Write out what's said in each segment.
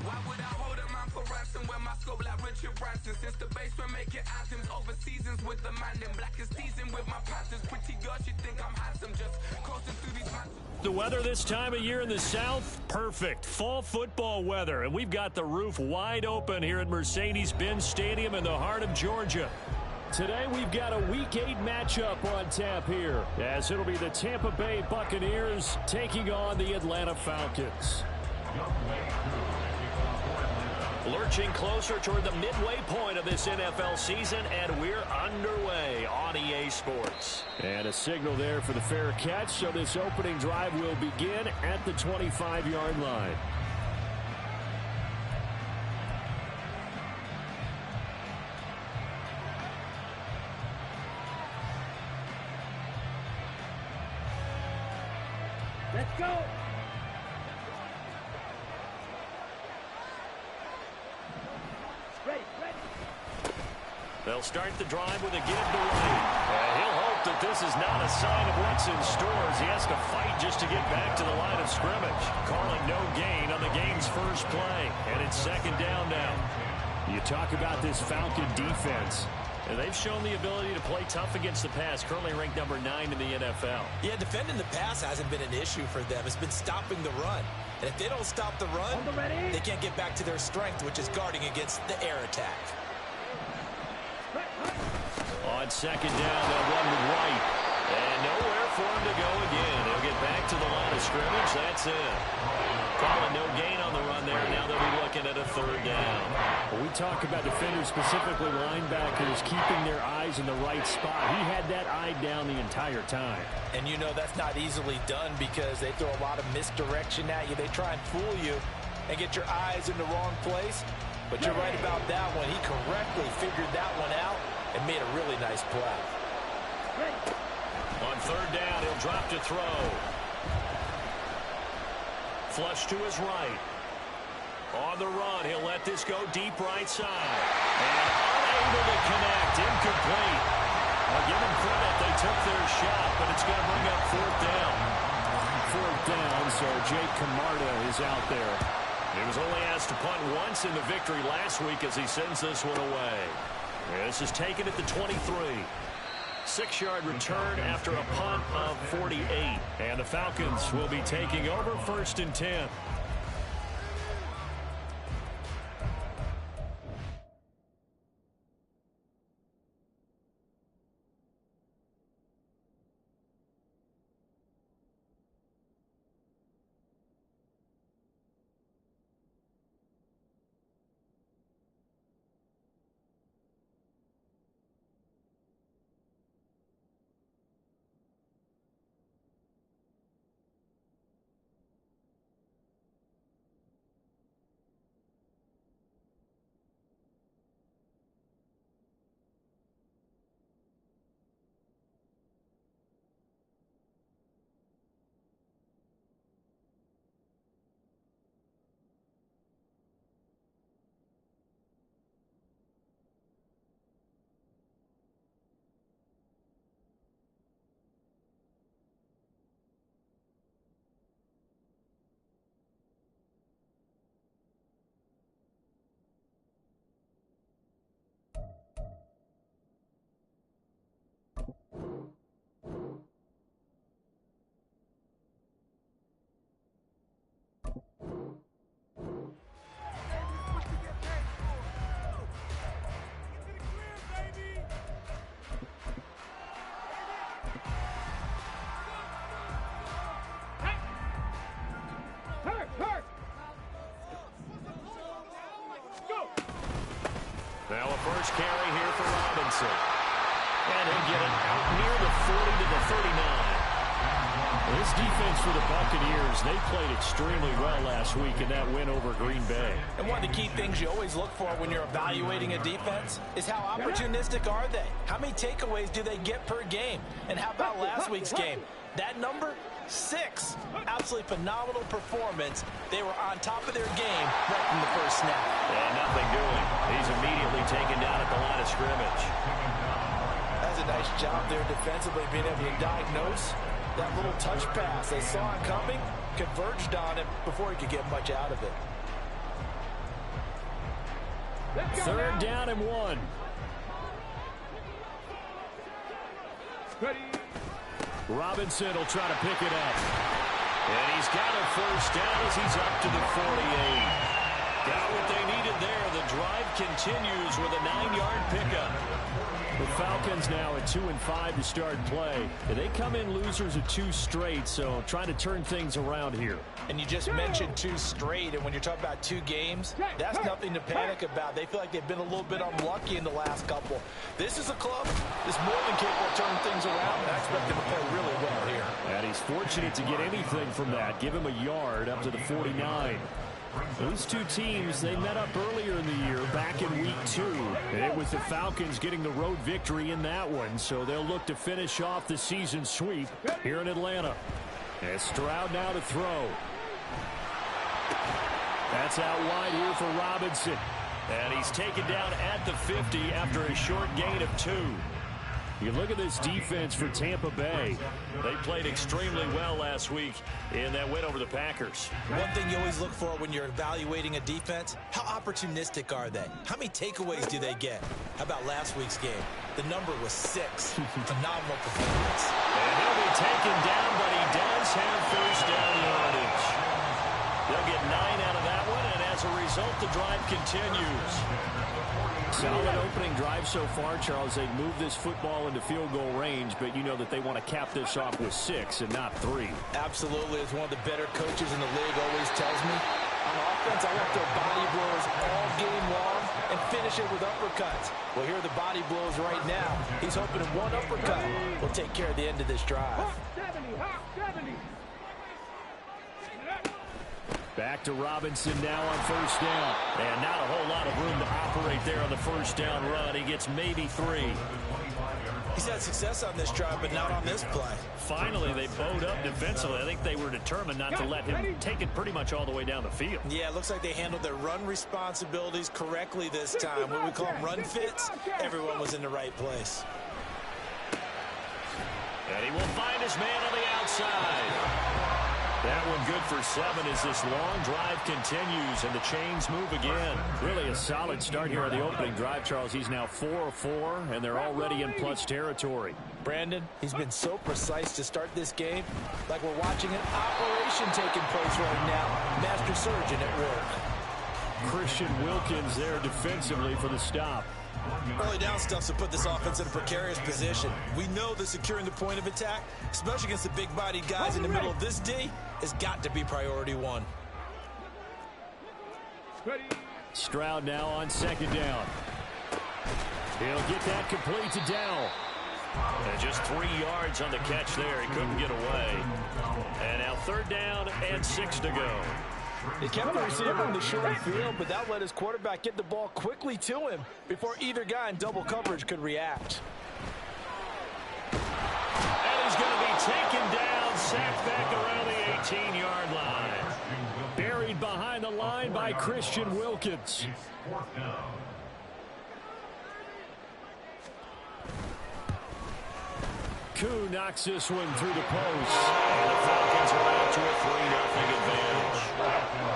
Why would I hold a man for ransom when my scope like Richard Branson? Since the basement making anthems over seasons with the man in black is teasing with my Panthers. Pretty girl, she think I'm handsome, just coasting through these mountains. The weather this time of year in the South, perfect. Fall football weather, and we've got the roof wide open here at Mercedes-Benz Stadium in the heart of Georgia. Today we've got a Week 8 matchup on tap here, as it'll be the Tampa Bay Buccaneers taking on the Atlanta Falcons. Lurching closer toward the midway point of this NFL season, and we're underway on EA Sports. And a signal there for the fair catch, so this opening drive will begin at the 25-yard line. Let's go! They'll start the drive with a give to White. He'll hope that this is not a sign of what's in store as he has to fight just to get back to the line of scrimmage. Calling no gain on the game's first play, and it's second down now. You talk about this Falcon defense. And they've shown the ability to play tough against the pass, currently ranked number 9 in the NFL. Yeah, defending the pass hasn't been an issue for them. It's been stopping the run. And if they don't stop the run, they can't get back to their strength, which is guarding against the air attack. On second down, they'll run with White. And nowhere for him to go again. He'll get back to the line of scrimmage. That's it. Calling no gain on the run there. Now they'll be looking at a third down. Well, we talk about defenders, specifically linebackers, keeping their eyes in the right spot. He had that eye down the entire time. And you know that's not easily done because they throw a lot of misdirection at you. They try and fool you and get your eyes in the wrong place. But you're right about that one. He correctly figured that one out and made a really nice play. On third down, he'll drop to throw. Flush to his right. On the run, he'll let this go deep right side. And unable to connect, incomplete. I'll give him credit, they took their shot, but it's going to bring up fourth down. Fourth down, so Jake Camarda is out there. He was only asked to punt once in the victory last week as he sends this one away. This is taken at the 23. 6-yard return after a punt of 48. And the Falcons will be taking over first and 10. Now a first carry here for Robinson. And he'll get it out near the 40 to the 39. This defense for the Buccaneers, they played extremely well last week in that win over Green Bay. And one of the key things you always look for when you're evaluating a defense is how opportunistic are they? How many takeaways do they get per game? And how about last week's game? That number, 6. Absolutely phenomenal performance. They were on top of their game right from the first snap. And nothing doing. He's immediately taken down at the line of scrimmage. That's a nice job there defensively, being able to diagnose that little touch pass. They saw it coming, converged on it before he could get much out of it. Third down and 1. Robinson will try to pick it up. And he's got a first down as he's up to the 48. Got what they needed there. The drive continues with a 9-yard pickup. The Falcons now at 2-5 to start play. They come in losers of 2 straight, so trying to turn things around here. And you just mentioned 2 straight, and when you're talking about 2 games, that's nothing to panic about. They feel like they've been a little bit unlucky in the last couple. This is a club that's more than capable of turning things around, and I expect them to play really well here. And he's fortunate to get anything from that. Give him a yard up to the 49. Those 2 teams, they met up earlier in the year, back in week 2. And it was the Falcons getting the road victory in that one, so they'll look to finish off the season sweep here in Atlanta. And Stroud now to throw. That's out wide here for Robinson. And he's taken down at the 50 after a short gain of 2. You look at this defense for Tampa Bay. They played extremely well last week in that win over the Packers. One thing you always look for when you're evaluating a defense, how opportunistic are they? How many takeaways do they get? How about last week's game? The number was 6. Phenomenal performance. And he'll be taken down, but he does have first down yardage. They'll get 9 out of that one, and as a result, the drive continues. Solid opening drive so far, Charles. They've moved this football into field goal range, but you know that they want to cap this off with 6 and not 3. Absolutely. As one of the better coaches in the league always tells me, on offense, I want their body blows all game long and finish it with uppercuts. Well, here are the body blows right now. He's hoping in one uppercut will take care of the end of this drive. Back to Robinson now on first down. And not a whole lot of room to operate there on the first down run. He gets maybe 3. He's had success on this drive, but not on this play. Finally, they bowed up defensively. I think they were determined not to let him take it pretty much all the way down the field. Yeah, it looks like they handled their run responsibilities correctly this time. What we call them run fits, everyone was in the right place. And he will find his man on the outside. That one good for 7 as this long drive continues and the chains move again. Really a solid start here on the opening drive, Charles. He's now 4 of 4, and they're already in plus territory. Brandon, he's been so precise to start this game, like we're watching an operation taking place right now. Master surgeon at work. Christian Wilkins there defensively for the stop. Early down stuff to put this offense in a precarious position. We know that securing the point of attack, especially against the big-bodied guys in the middle of this D, has got to be priority 1. Stroud now on second down. He'll get that complete to Dowell. And just 3 yards on the catch there. He couldn't get away. And now third down and 6 to go. He kept the receiver in the short field, but that let his quarterback get the ball quickly to him before either guy in double coverage could react. And he's going to be taken down, sacked back around the 18-yard line. Buried behind the line by Christian Wilkins. Koo knocks this one through the post. And the Falcons are out to a 3-0 advantage.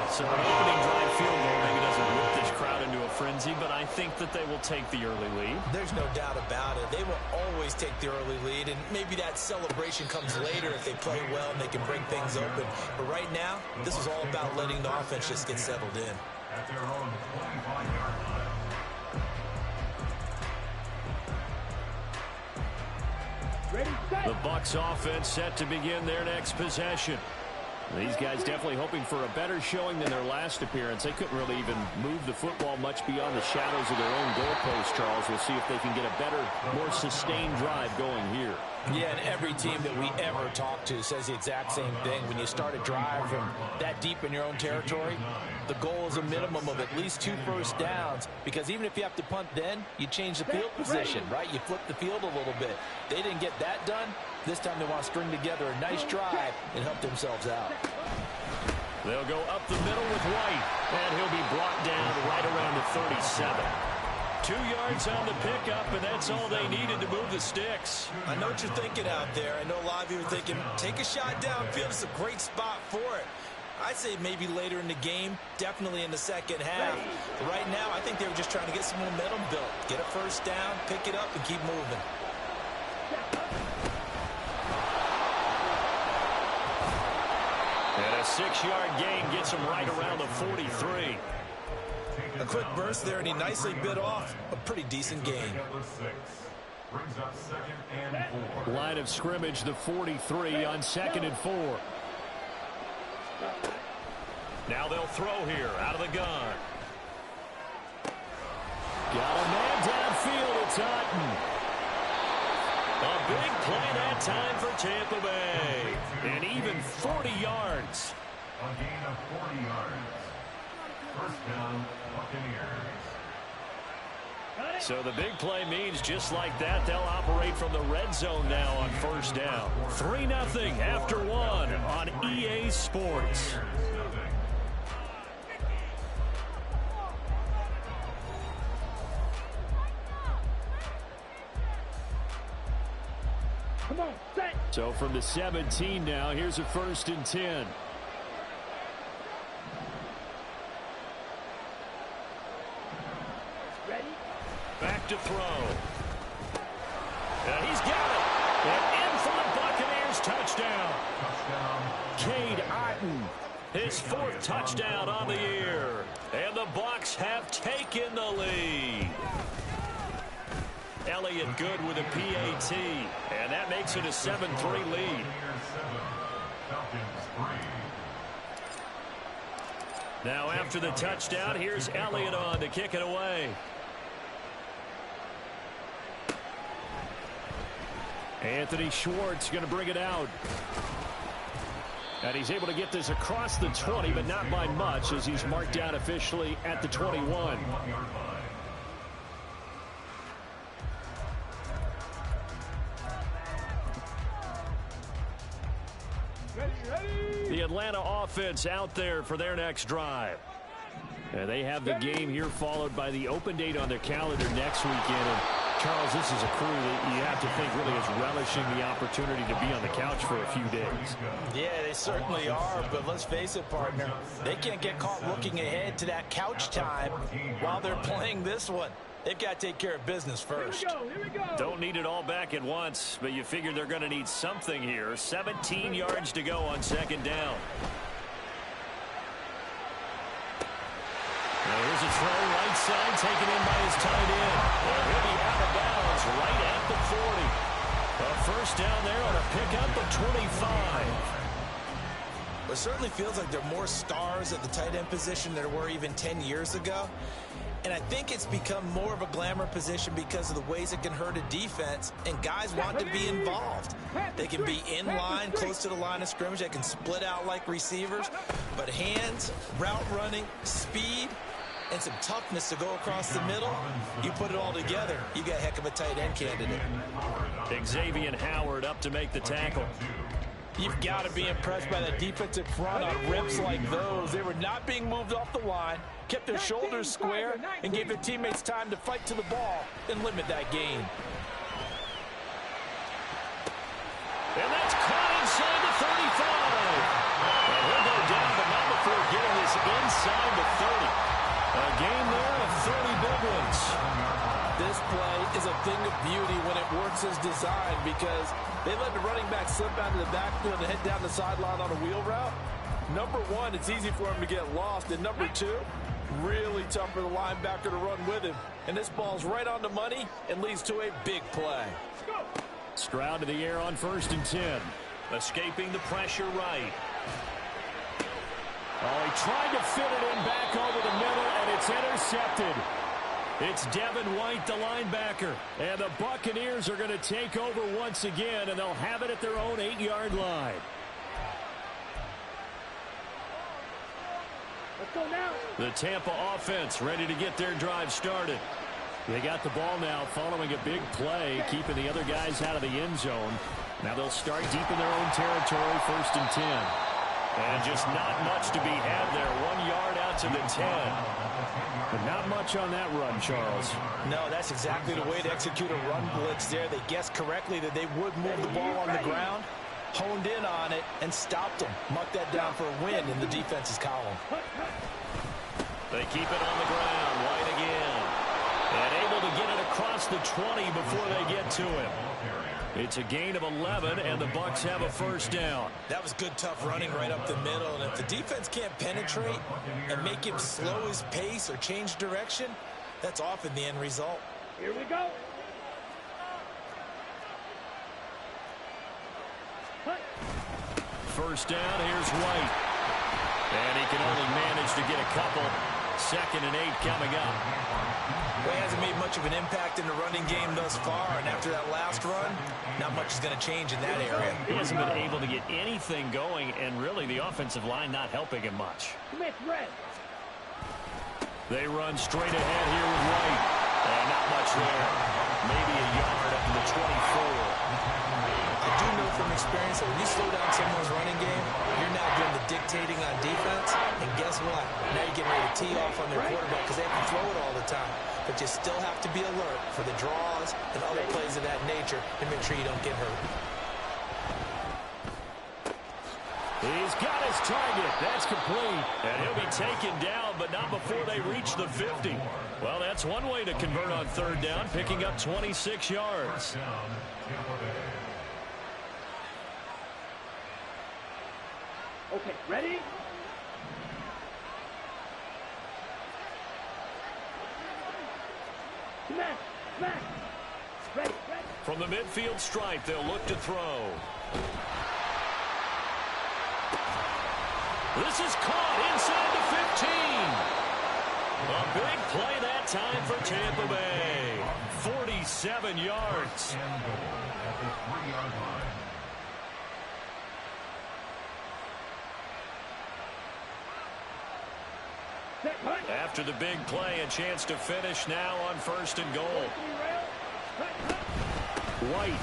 So an opening drive field goal maybe doesn't whip this crowd into a frenzy, but I think that they will take the early lead. There's no doubt about it. They will always take the early lead, and maybe that celebration comes later if they play well and they can bring things open. But right now, this is all about letting the offense just get settled in. At their own 25-yard line. The Bucs offense set to begin their next possession. These guys definitely hoping for a better showing than their last appearance. They couldn't really even move the football much beyond the shadows of their own goalpost, Charles. We'll see if they can get a better, more sustained drive going here. Yeah, and every team that we ever talk to says the exact same thing. When you start a drive from that deep in your own territory, the goal is a minimum of at least 2 first downs, because even if you have to punt then, you change the field position, right? You flip the field a little bit. They didn't get that done. This time they want to string together a nice drive and help themselves out. They'll go up the middle with White, and he'll be brought down right around the 37. 2 yards on the pickup, and that's all they needed to move the sticks. I know what you're thinking out there. I know a lot of you are thinking, take a shot downfield. It's a great spot for it. I'd say maybe later in the game, definitely in the second half. Right now, I think they were just trying to get some momentum built. Get a first down, pick it up, and keep moving. And a 6-yard gain gets him right around the 43. A quick burst there, and he nicely bit off a pretty decent gain. Brings up 2nd and 4. Line of scrimmage, the 43 on 2nd and 4. Now they'll throw here out of the gun. Got a man downfield. It's Otten. A big play that time for Tampa Bay. And even 40 yards. A gain of 40 yards. First down, Buccaneers. So the big play means just like that, they'll operate from the red zone now on first down. 3-0 after 1 on EA Sports. So from the 17 now, here's a 1st and 10. Back to throw. And he's got it. And in for the Buccaneers touchdown. Cade Otton, his 4th touchdown on the year. And the Bucs have taken the lead. Elliott good with a PAT. And that makes it a 7-3 lead. Now after the touchdown, here's Elliott on to kick it away. Anthony Schwartz going to bring it out. And he's able to get this across the 20, but not by much, as he's marked down officially at the 21. The Atlanta offense out there for their next drive. And they have the game here followed by the open date on their calendar next weekend. And Charles, this is a crew that you have to think really is relishing the opportunity to be on the couch for a few days. Yeah, they certainly are, but let's face it, partner. They can't get caught looking ahead to that couch time while they're playing this one. They've got to take care of business first. Here we go. Don't need it all back at once, but you figure they're going to need something here. 17 yards to go on 2nd down. Now here's a throw right side taken in by his tight end. And he'll be out of bounds right at the 40. A first down there on a pickup of 25. It certainly feels like there are more stars at the tight end position than there were even 10 years ago. And I think it's become more of a glamour position because of the ways it can hurt a defense, and guys want to be involved. They can be in line, close to the line of scrimmage. They can split out like receivers. But hands, route running, speed, and some toughness to go across the middle, you put it all together, you got a heck of a tight end candidate. Xavier Howard up to make the tackle. You've got to be impressed by the defensive front on rips like those. They were not being moved off the line, kept their shoulders square, and gave their teammates time to fight to the ball and limit that gain. And that's caught inside the 35. And he'll go down, but not before getting this inside the 30. A game there of 30 big ones. This play is a thing of beauty when it works as designed, because they let the running back slip out of the backfield and head down the sideline on a wheel route. Number one, it's easy for him to get lost. And number two, really tough for the linebacker to run with him. And this ball's right on the money and leads to a big play. Stroud to the air on 1st and 10. Escaping the pressure right. Oh, he tried to fit it in back over the middle, and it's intercepted. It's Devin White, the linebacker. And the Buccaneers are going to take over once again, and they'll have it at their own 8-yard line. Let's go now. The Tampa offense ready to get their drive started. They got the ball now following a big play, keeping the other guys out of the end zone. Now they'll start deep in their own territory, 1st and 10. And just not much to be had there. 1 yard out to the 10. But not much on that run, Charles. No, that's exactly the way to execute a run blitz there. They guessed correctly that they would move the ball on the ground. honed in on it and stopped him. Mark that down for a win in the defense's column. They keep it on the ground. White again. And able to get it across the 20 before they get to him. It's a gain of 11, and the Bucks have a first down. That was good, tough running right up the middle. And if the defense can't penetrate and make him slow his pace or change direction, that's often the end result. Here we go. First down, here's White. And he can only manage to get a couple. 2nd and 8 coming up. Well, he hasn't made much of an impact in the running game thus far, and after that last run, not much is going to change in that area. He hasn't been able to get anything going, and really the offensive line not helping him much. Smith, red. They run straight ahead here with White. And not much there. Maybe a yard up to the 24. I do know from experience that when you slow down someone's running game, you're now doing the dictating on defense. And guess what? Now you're getting ready to tee off on their quarterback because they can throw it all the time. But you still have to be alert for the draws and other plays of that nature and make sure you don't get hurt. He's got his target. That's complete. And he'll be taken down, but not before they reach the 50. Well, that's one way to convert on 3rd down, picking up 26 yards. Okay, ready? Smash, smash. Ready, ready. From the midfield stripe, they'll look to throw. This is caught inside the 15. A big play that time for Tampa Bay. 47 yards. And goal at the 3-yard line. After the big play, a chance to finish now on 1st and goal. White.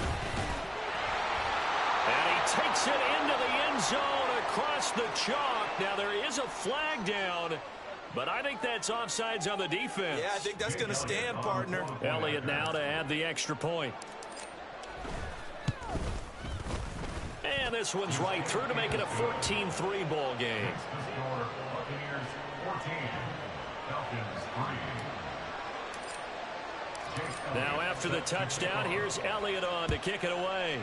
And he takes it into the end zone across the chalk. Now there is a flag down, but I think that's offsides on the defense. Yeah, I think that's going to stand, partner. Elliott now to add the extra point. And this one's right through to make it a 14-3 ball game. Score, Buccaneers 14, Falcons 3. Now after the touchdown, here's Elliott on to kick it away.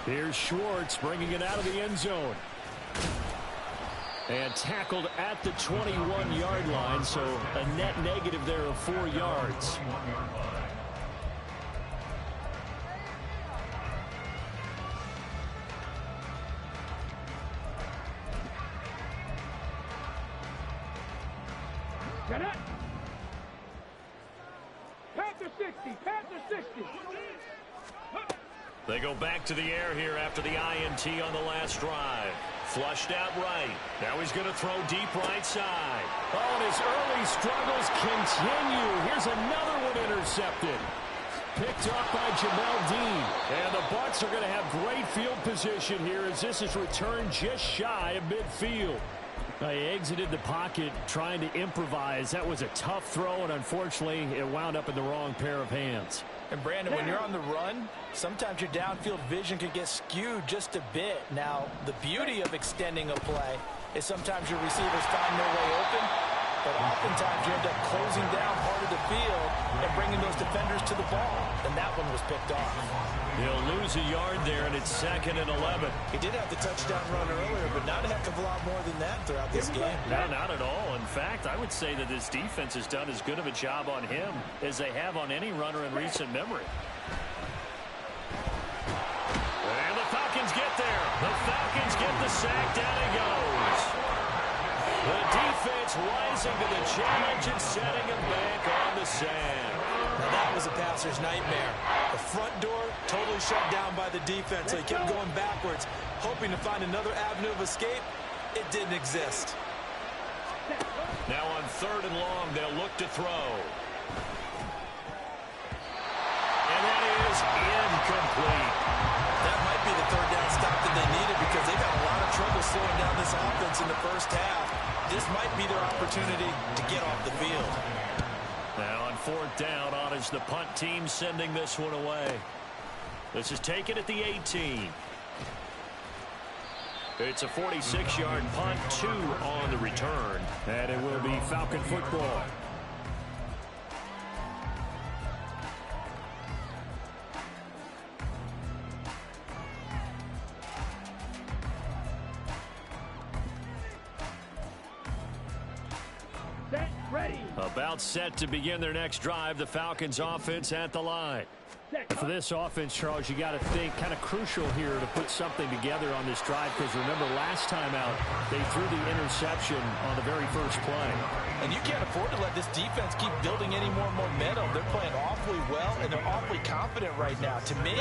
Here's Schwartz bringing it out of the end zone. And tackled at the 21-yard line, so a net negative there of 4 yards. 21-yard line. Get it. Panther 60, Panther 60. They go back to the air here after the INT on the last drive. Flushed out right. Now he's going to throw deep right side. Oh, and his early struggles continue. Here's another one intercepted. Picked up by Jamel Dean. And the Bucs are going to have great field position here as this is returned just shy of midfield. He exited the pocket trying to improvise. That was a tough throw, and unfortunately, it wound up in the wrong pair of hands. And Brandon, when you're on the run, sometimes your downfield vision can get skewed just a bit. Now, the beauty of extending a play is sometimes your receivers find their way open, but oftentimes you end up closing down part of the field and bringing those defenders to the ball. And that one was picked off. He'll lose a yard there, and it's 2nd and 11. He did have the touchdown run earlier, but not a heck of a lot more than that throughout this game. No, not at all. In fact, I would say that this defense has done as good of a job on him as they have on any runner in recent memory. And the Falcons get there. The Falcons get the sack. Down he goes. The defense rising to the challenge and setting him back on the sand. Now that was a passer's nightmare. The front door totally shut down by the defense, so he kept going backwards, hoping to find another avenue of escape. It didn't exist. Now on 3rd and long, they'll look to throw. And that is incomplete. That might be the 3rd down stop that they needed because they've had a lot of trouble slowing down this offense in the first half. This might be their opportunity to get off the field. Now on 4th down, on is the punt team sending this one away. This is taken at the 18. It's a 46-yard punt, 2 on the return. And it will be Falcon football. Set, ready. About set to begin their next drive. The Falcons offense at the line. For this offense, Charles, you got to think kind of crucial here to put something together on this drive, because remember last time out they threw the interception on the very first play. And you can't afford to let this defense keep building any more momentum. They're playing awfully well, and they're awfully confident right now. To me,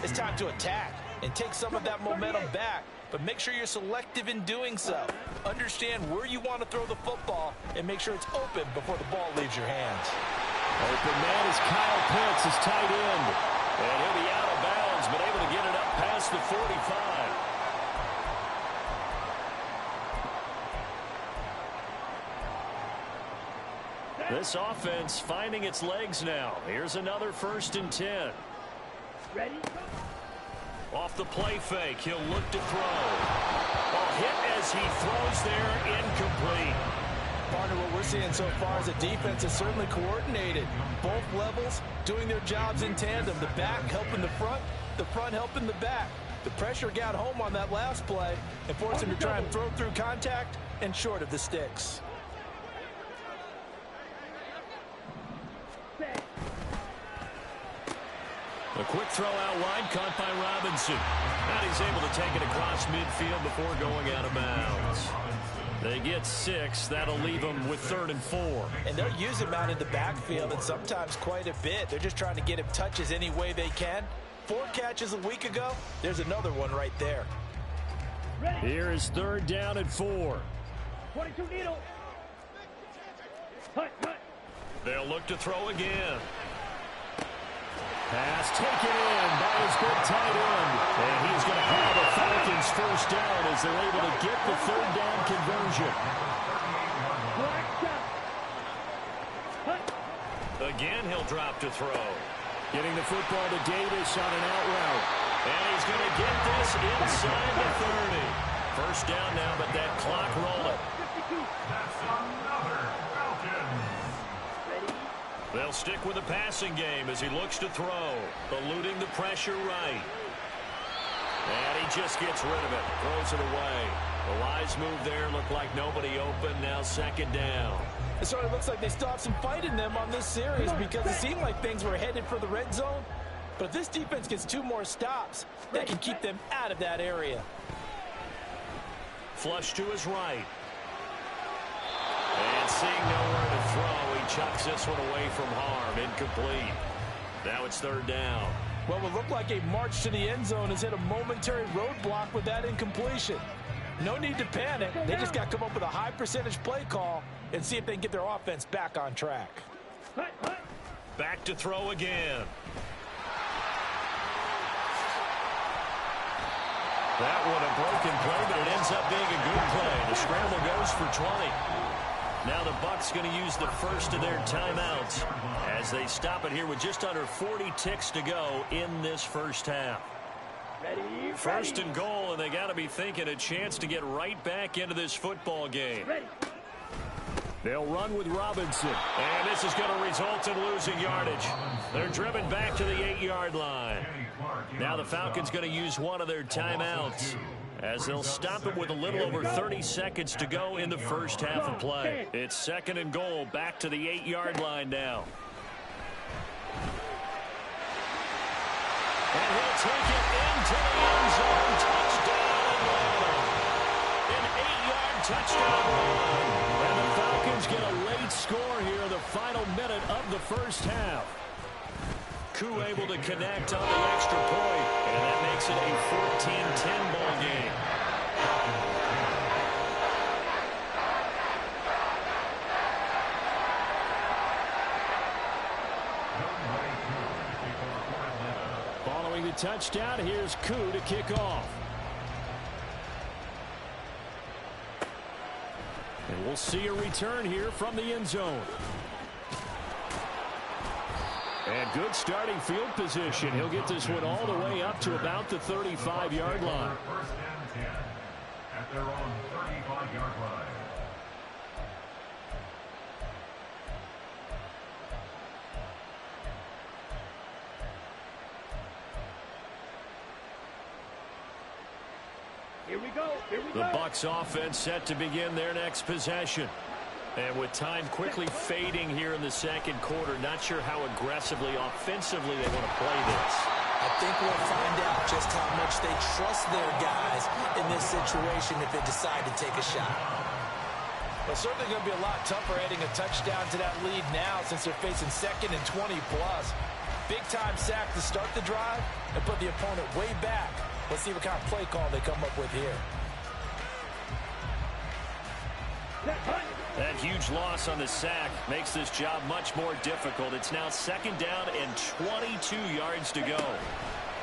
it's time to attack and take some of that momentum back. But make sure you're selective in doing so. Understand where you want to throw the football and make sure it's open before the ball leaves your hands. Open man is Kyle Pitts, his tight end. And he'll be out of bounds, but able to get it up past the 45. This offense finding its legs now. Here's another 1st and 10. Ready? Off the play fake, he'll look to throw. Ball hit as he throws there, incomplete. Partner, what we're seeing so far is the defense is certainly coordinated. Both levels doing their jobs in tandem. The back helping the front helping the back. The pressure got home on that last play and forced him to try and throw through contact and short of the sticks. A quick throw out wide, caught by Robinson. And he's able to take it across midfield before going out of bounds. They get 6. That'll leave them with 3rd and 4. And they'll use him out in the backfield, and sometimes quite a bit. They're just trying to get him touches any way they can. 4 catches a week ago. There's another one right there. Here is 3rd down and 4. 22 needle. Hut. They'll look to throw again. Pass taken in by his good tight end. And he's going to have the Falcons 1st down as they're able to get the 3rd down conversion. Again, he'll drop to throw. Getting the football to Davis on an out route. And he's going to get this inside the 30. 1st down now, but that clock rolling. That's another Falcons. They'll stick with the passing game as he looks to throw. Eluding the pressure right. And he just gets rid of it. Throws it away. The wise move there. Looked like nobody open. Now 2nd down. It sort of looks like they still have some fight in them on this series because it seemed like things were headed for the red zone. But if this defense gets 2 more stops, they can keep them out of that area. Flush to his right. And seeing nowhere to throw, he chucks this one away from harm. Incomplete. Now it's 3rd down. Well, what looked like a march to the end zone has hit a momentary roadblock with that incompletion. No need to panic. They just got to come up with a high percentage play call and see if they can get their offense back on track. Back to throw again. That one a broken play, but it ends up being a good play. The scramble goes for 20. Now the Bucs going to use the first of their timeouts as they stop it here with just under 40 ticks to go in this 1st half. 1st and goal, and they got to be thinking a chance to get right back into this football game. They'll run with Robinson, and this is going to result in losing yardage. They're driven back to the 8-yard line. Now the Falcons going to use one of their timeouts as they'll stop it with a little over 30 seconds to go in the 1st half of play. It's 2nd and goal, back to the 8-yard line now. And he'll take it into the end zone. Touchdown. An 8-yard touchdown run. And the Falcons get a late score here in the final minute of the 1st half. Koo able to connect on the extra point, and that makes it a 14-10 ball game. Following the touchdown, here's Koo to kick off. And we'll see a return here from the end zone. And good starting field position. He'll get this one all the way up to about the 35-yard line. First and 10 at their own 35-yard line. Here we go. Here we go. The Bucs offense set to begin their next possession. And with time quickly fading here in the second quarter, not sure how aggressively, offensively they want to play this. I think we'll find out just how much they trust their guys in this situation if they decide to take a shot. Well, certainly going to be a lot tougher adding a touchdown to that lead now since they're facing 2nd and 20+. Big-time sack to start the drive and put the opponent way back. Let's see what kind of play call they come up with here. That huge loss on the sack makes this job much more difficult. It's now 2nd down and 22 yards to go.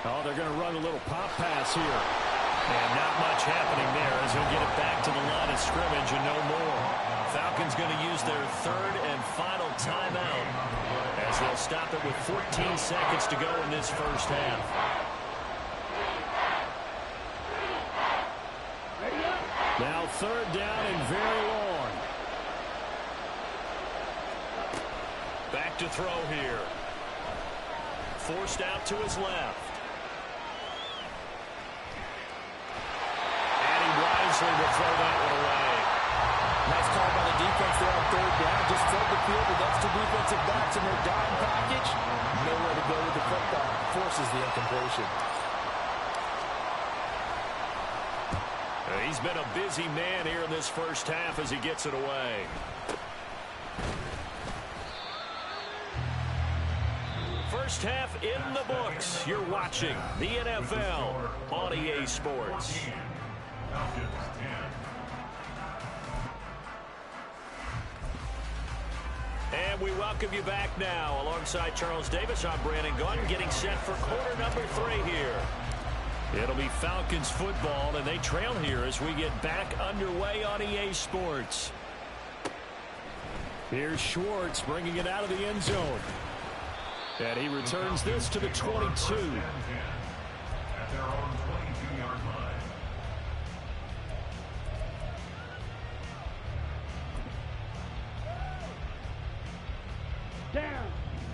Oh, they're going to run a little pop pass here. And not much happening there as he'll get it back to the line of scrimmage and no more. Falcons going to use their 3rd and final timeout as they'll stop it with 14 seconds to go in this first half. Now 3rd down and very long. Back to throw here. Forced out to his left. And he wisely will throw that one away. Nice call by the defense there on 3rd down. Just flood the field with extra defensive backs in their dime package. Nowhere to go with the football. Forces the incompletion. He's been a busy man here in this first half as he gets it away. First half in the books. You're watching the NFL on EA Sports. Falcons 10. And we welcome you back now. Alongside Charles Davis, I'm Brandon Gunn, getting set for quarter number 3 here. It'll be Falcons football, and they trail here as we get back underway on EA Sports. Here's Schwartz bringing it out of the end zone. And he returns this to the 22. At their own 22-yard line. Down.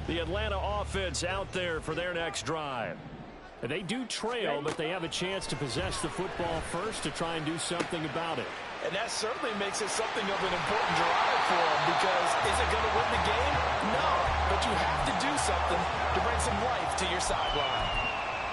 The Atlanta offense out there for their next drive. They do trail, but they have a chance to possess the football first to try and do something about it. And that certainly makes it something of an important drive for them because is it going to win the game? No, but you have to do something to bring some life to your sideline.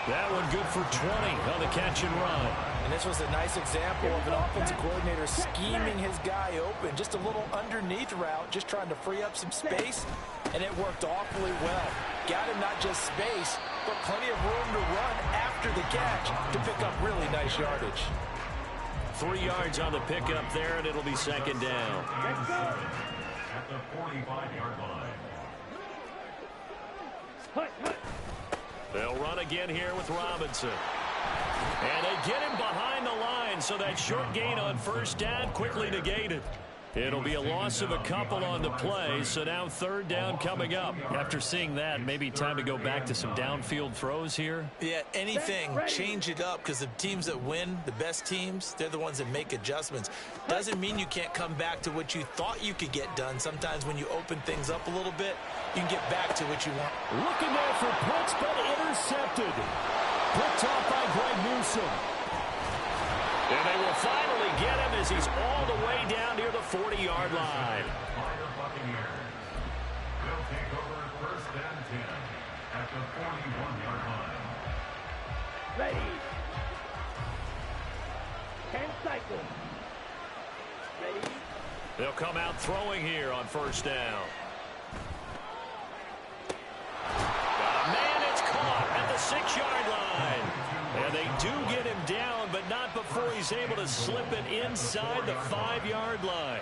That one good for 20 on the catch and run. And this was a nice example of an offensive coordinator scheming his guy open. Just a little underneath route, just trying to free up some space, and it worked awfully well. Got him not just space, but plenty of room to run after the catch to pick up really nice yardage. 3 yards on the pickup there, and it'll be 2nd down. Let's go. At the 45-yard line. Hut, hut. They'll run again here with Robinson. And they get him behind the line, so that short gain on 1st down quickly negated. It'll be a loss of a couple on the play, so now 3rd down coming up. After seeing that, maybe time to go back to some downfield throws here. Yeah, anything, change it up because the teams that win, the best teams, they're the ones that make adjustments. Doesn't mean you can't come back to what you thought you could get done. Sometimes when you open things up a little bit, you can get back to what you want. Looking there for Pitts, but intercepted. Picked off by Greg Newsome. And they will finally get him as he's all the way down near the 40-yard line. Florida Buccaneers. They'll take over 1st and 10 at the 41-yard line. Ready. 10 cycles. Ready. They'll come out throwing here on 1st down. Man, it's caught at the 6-yard line. And they do get him down, but not before he's able to slip it inside the 5-yard line.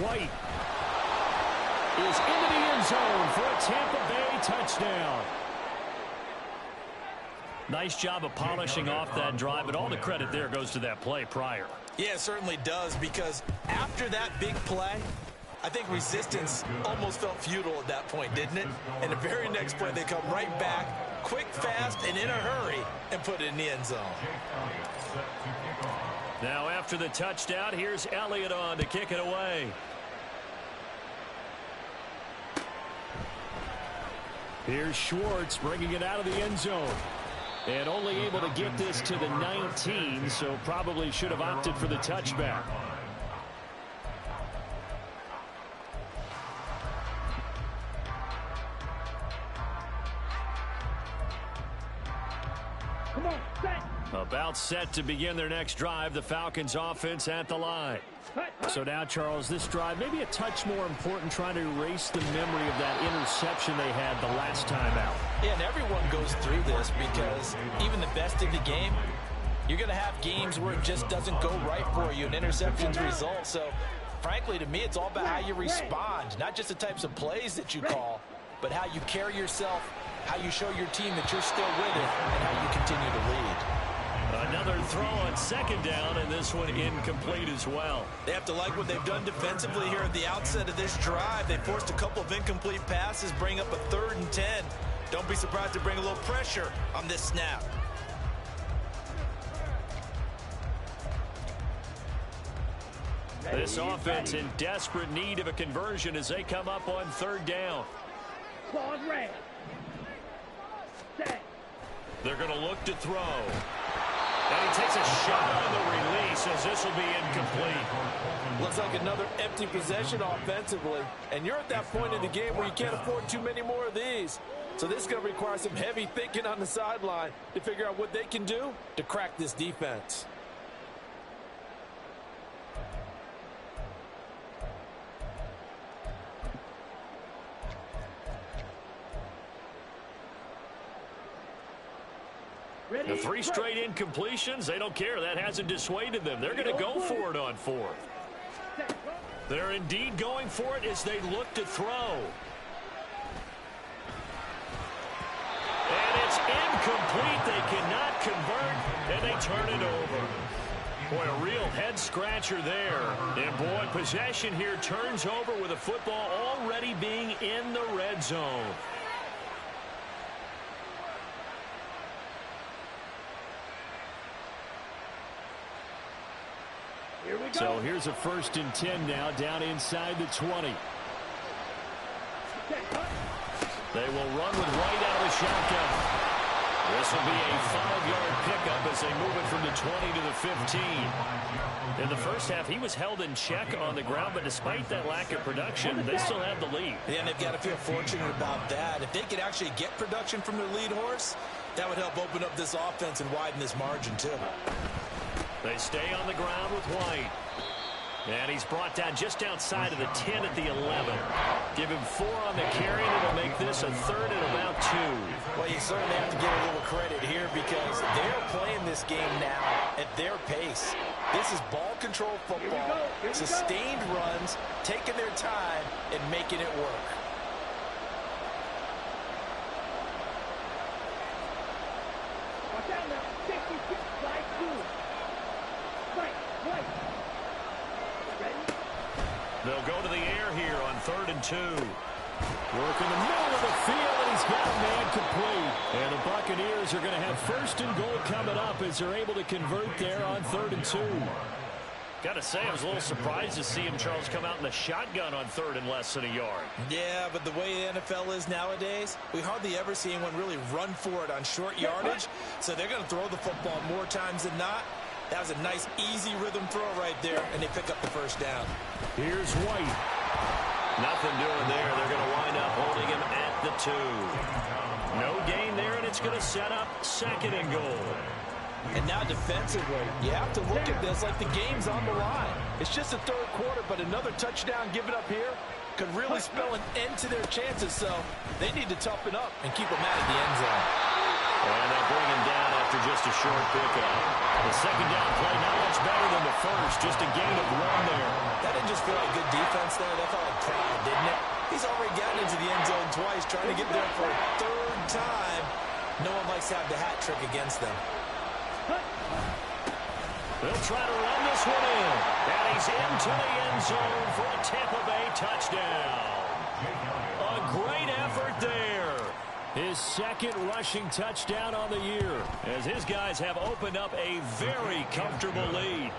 White is into the end zone for a Tampa Bay touchdown. Nice job of polishing off that drive, but all the credit there goes to that play prior. Yeah, it certainly does, because after that big play, I think resistance almost felt futile at that point, didn't it? And the very next play, they come right back, quick, fast, and in a hurry, and put it in the end zone. Now after the touchdown, here's Elliott on to kick it away. Here's Schwartz bringing it out of the end zone. And only able to get this to the 19, so probably should have opted for the touchback. Come on, set. About set to begin their next drive, the Falcons offense at the line. So now, Charles, this drive maybe a touch more important, trying to erase the memory of that interception they had the last time out. Yeah, and everyone goes through this, because even the best in the game, you're going to have games where it just doesn't go right for you, and interceptions result. So, frankly, to me, it's all about how you respond, not just the types of plays that you call, but how you carry yourself, how you show your team that you're still with it, and how you continue to lead. Another throw on second down, and this one incomplete as well. They have to like what they've done defensively here at the outset of this drive. They forced a couple of incomplete passes, bring up a 3rd and 10. Don't be surprised to bring a little pressure on this snap. This offense in desperate need of a conversion as they come up on 3rd down. Claude Ram. Set. They're going to look to throw. And he takes a shot on the release as this will be incomplete. Looks like another empty possession offensively. And you're at that point in the game where you can't afford too many more of these. So this is going to require some heavy thinking on the sideline to figure out what they can do to crack this defense. The 3 straight incompletions, they don't care. That hasn't dissuaded them. They're going to go for it on 4th. They're indeed going for it as they look to throw. And it's incomplete. They cannot convert, and they turn it over. Boy, a real head-scratcher there. And, boy, possession here turns over with a football already being in the red zone. Here we go. So here's a 1st and 10 now, down inside the 20. They will run with White out of the shotgun. This will be a 5-yard pickup as they move it from the 20 to the 15. In the first half, he was held in check on the ground, but despite that lack of production, they still have the lead. Yeah, and they've got to feel fortunate about that. If they could actually get production from their lead horse, that would help open up this offense and widen this margin, too. They stay on the ground with White. And he's brought down just outside of the 10 at the 11. Give him 4 on the carry, and it'll make this a 3rd and about 2. Well, you certainly have to give a little credit here because they're playing this game now at their pace. This is ball control football, sustained runs, taking their time, and making it work. Watch out now. 66, slide 2. Right, right. Ready? They'll go to the air here on 3rd and 2. Work in the middle of the field, and he's got a man complete. And the Buccaneers are going to have 1st and goal coming up as they're able to convert there on 3rd and 2. Got to say, I was a little surprised to see him, Charles, come out in the shotgun on 3rd and less than a yard. Yeah, but the way the NFL is nowadays, we hardly ever see anyone really run for it on short yardage. So they're going to throw the football more times than not. That was a nice, easy rhythm throw right there, and they pick up the 1st down. Here's White. Nothing doing there. They're going to wind up holding him at the 2. No gain there, and it's going to set up 2nd and goal. And now defensively, you have to look at this like the game's on the line. It's just the 3rd quarter, but another touchdown given up here could really spell an end to their chances. So they need to toughen up and keep them out of the end zone. And they bring him down after just a short pickup. The 2nd down play not much better than the 1st, just a gain of 1 there. That didn't just feel like good defense there. That felt like pride, didn't it? He's already gotten into the end zone twice, trying to get there for a 3rd time. No one likes to have the hat trick against them. They'll try to run this one in. And he's into the end zone for a Tampa Bay touchdown. A great effort there. His second rushing touchdown on the year, as his guys have opened up a very comfortable lead.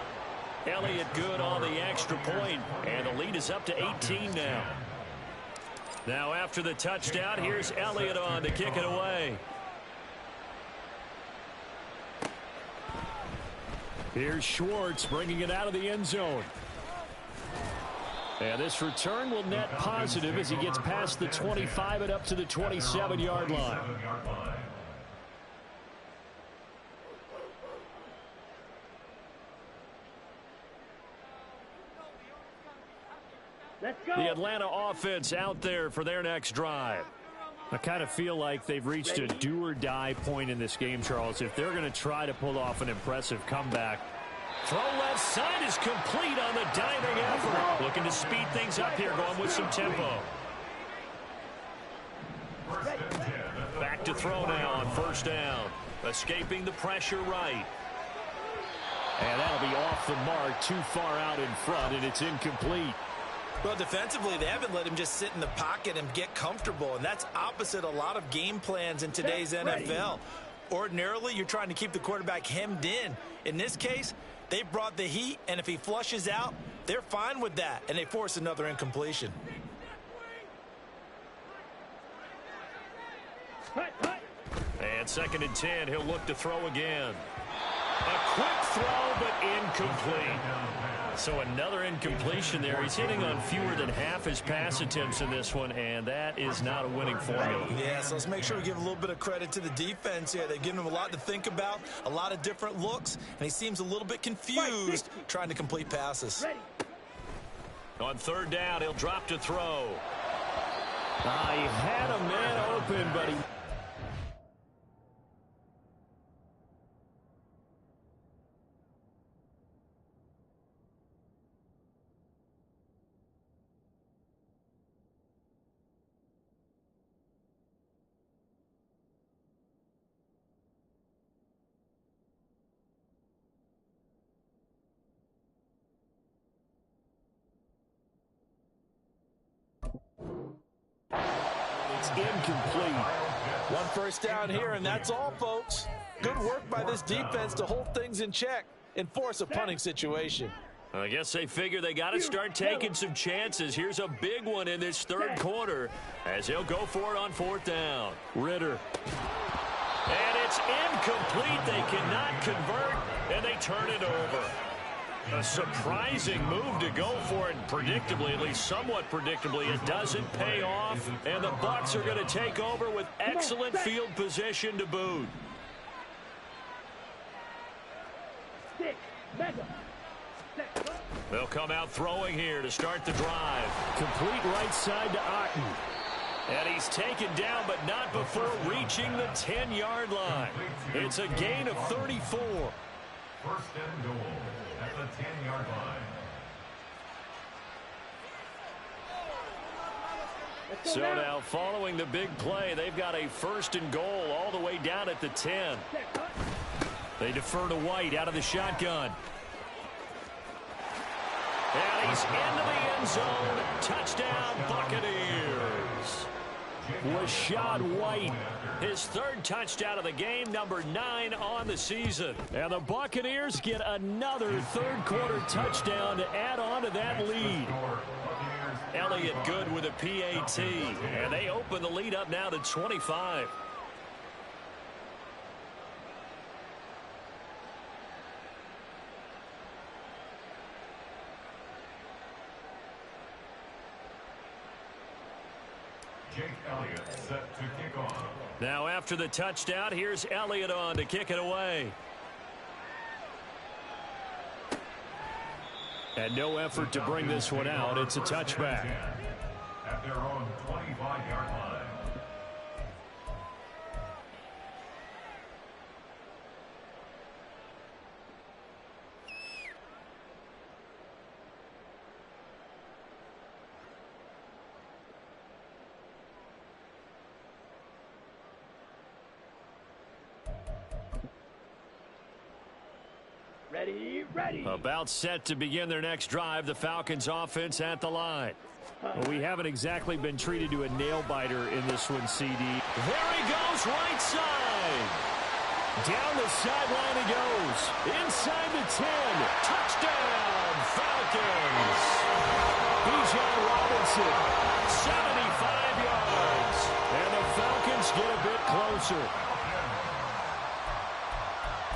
Elliott good on the extra point, and the lead is up to 18 now. Now after the touchdown, here's Elliott on to kick it away. Here's Schwartz bringing it out of the end zone. And this return will net positive as he gets past the 25 and up to the 27-yard line. Let's go. The Atlanta offense out there for their next drive. I kind of feel like they've reached a do-or-die point in this game, Charles, if they're going to try to pull off an impressive comeback. Throw left side is complete on the diving effort. Looking to speed things up here, going with some tempo. Back to throw now on first down. Escaping the pressure right. And that'll be off the mark, too far out in front, and it's incomplete. Well, defensively, they haven't let him just sit in the pocket and get comfortable, and that's opposite a lot of game plans in today's NFL. Ordinarily, you're trying to keep the quarterback hemmed in. In this case, they brought the heat, and if he flushes out, they're fine with that, and they force another incompletion. And 2nd and 10, he'll look to throw again. A quick throw, but incomplete. So another incompletion there. He's hitting on fewer than half his pass attempts in this one, and that is not a winning formula. Yeah, so let's make sure we give a little bit of credit to the defense here. They've given him a lot to think about, a lot of different looks, and he seems a little bit confused trying to complete passes. On 3rd down, he'll drop to throw. He had a man open, but he... It's incomplete. One first down here, and that's all, folks. Good work by this defense to hold things in check and force a punting situation. I guess they figure they got to start taking some chances. Here's a big one in this 3rd quarter as he'll go for it on 4th down. Ritter. And it's incomplete. They cannot convert, and they turn it over. A surprising move to go for it, and predictably, at least somewhat predictably, it doesn't pay off, and the Bucs are going to take over with excellent field position to boot. They'll come out throwing here to start the drive. Complete right side to Otten. And he's taken down, but not before reaching the 10-yard line. It's a gain of 34. 1st and goal at the 10-yard line. So now, following the big play, they've got a 1st and goal all the way down at the 10. They defer to White out of the shotgun. And he's into the end zone. Touchdown, Buccaneers. Rachaad White, his 3rd touchdown of the game, number 9 on the season. And the Buccaneers get another 3rd quarter touchdown to add on to that lead. Elliott good with a PAT, and they open the lead up now to 25. Jake Elliott set to kick off. Now after the touchdown, here's Elliott on to kick it away. And no effort to bring this one out. It's a touchback. At their own 25-yard line. Ready, ready. About set to begin their next drive, the Falcons offense at the line. Well, we haven't exactly been treated to a nail-biter in this one, CD. There he goes, right side. Down the sideline he goes. Inside the 10. Touchdown, Falcons. Bijan Robinson. 75 yards. And the Falcons get a bit closer.